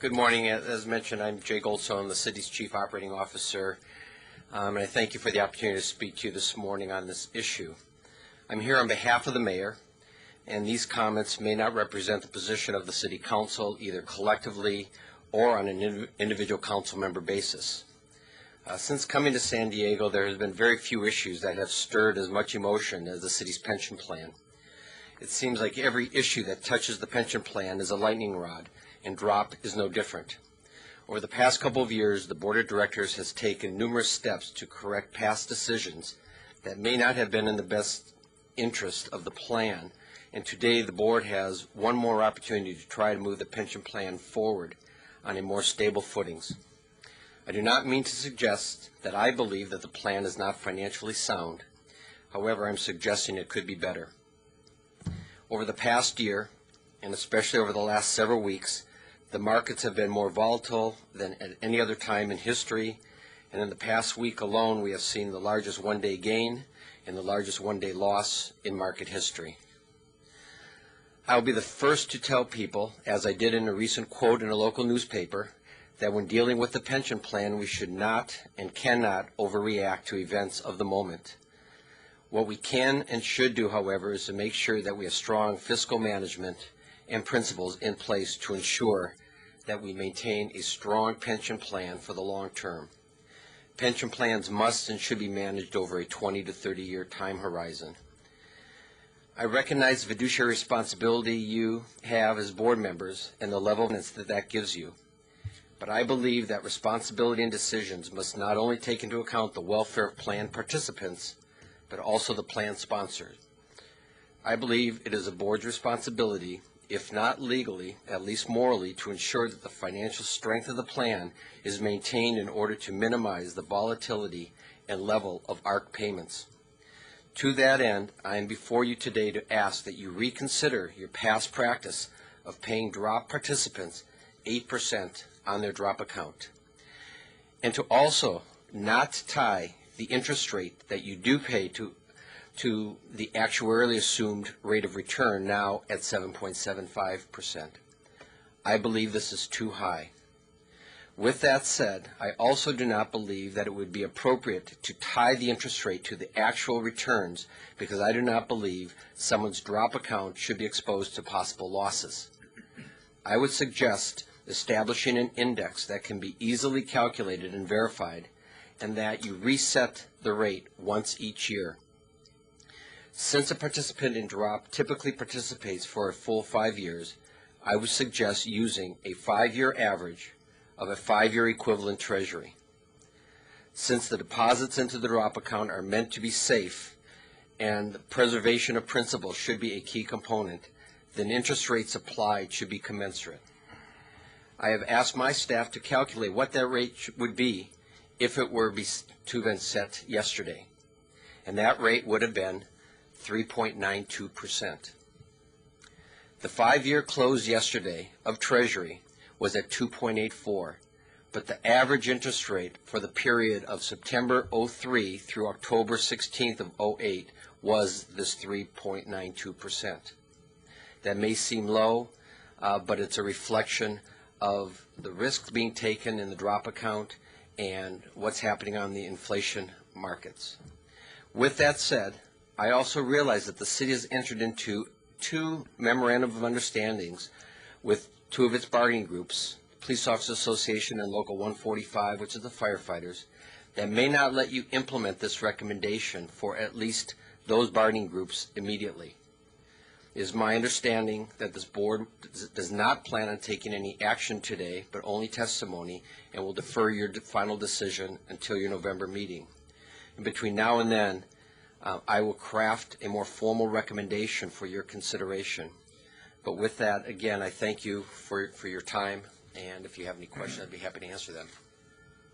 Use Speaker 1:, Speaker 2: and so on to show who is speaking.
Speaker 1: Good morning. As mentioned, I'm Jay Goldstone, the city's Chief Operating Officer, and I thank you for the opportunity to speak to you this morning on this issue. I'm here on behalf of the Mayor, and these comments may not represent the position of the City Council, either collectively or on an individual council member basis. Since coming to San Diego, there has been very few issues that have stirred as much emotion as the city's pension plan. It seems like every issue that touches the pension plan is a lightning rod, and DROP is no different. Over the past couple of years, the Board of Directors has taken numerous steps to correct past decisions that may not have been in the best interest of the plan, and today the Board has one more opportunity to try to move the pension plan forward on a more stable footings. I do not mean to suggest that I believe that the plan is not financially sound. However, I'm suggesting it could be better. Over the past year, and especially over the last several weeks, the markets have been more volatile than at any other time in history, and in the past week alone we have seen the largest one-day gain and the largest one-day loss in market history. I will be the first to tell people, as I did in a recent quote in a local newspaper, that when dealing with the pension plan we should not and cannot overreact to events of the moment. What we can and should do, however, is to make sure that we have strong fiscal management and principles in place to ensure that we maintain a strong pension plan for the long term. Pension plans must and should be managed over a 20 to 30 year time horizon. I recognize the fiduciary responsibility you have as board members and the level of confidence that that gives you. But I believe that responsibility and decisions must not only take into account the welfare of plan participants, but also the plan sponsors. I believe it is a board's responsibility, if not legally, at least morally, to ensure that the financial strength of the plan is maintained in order to minimize the volatility and level of ARC payments. To that end, I am before you today to ask that you reconsider your past practice of paying DROP participants 8% on their DROP account, and to also not tie the interest rate that you do pay to the actuarially assumed rate of return, now at 7.75%. I believe this is too high. With that said, I also do not believe that it would be appropriate to tie the interest rate to the actual returns, because I do not believe someone's DROP account should be exposed to possible losses. I would suggest establishing an index that can be easily calculated and verified, and that you reset the rate once each year. Since a participant in DROP typically participates for a full 5 years, I would suggest using a 5-year average of a 5-year equivalent treasury. Since the deposits into the DROP account are meant to be safe and the preservation of principal should be a key component, then interest rates applied should be commensurate. I have asked my staff to calculate what that rate would be if it were to have been set yesterday, and that rate would have been 3.92%. The 5-year close yesterday of Treasury was at 2.84, but the average interest rate for the period of September 03 through October 16th of 08 was this 3.92%. That may seem low, but it's a reflection of the risks being taken in the DROP account and what's happening on the inflation markets. With that said, I also realize that the city has entered into 2 memorandums of understandings with 2 of its bargaining groups, Police Officers Association and Local 145, which is the firefighters, that may not let you implement this recommendation for at least those bargaining groups immediately. It is my understanding that this board does not plan on taking any action today, but only testimony, and will defer your final decision until your November meeting. And between now and then, I will craft a more formal recommendation for your consideration. But with that, again, I thank you for your time, and if you have any questions, I'd be happy to answer them.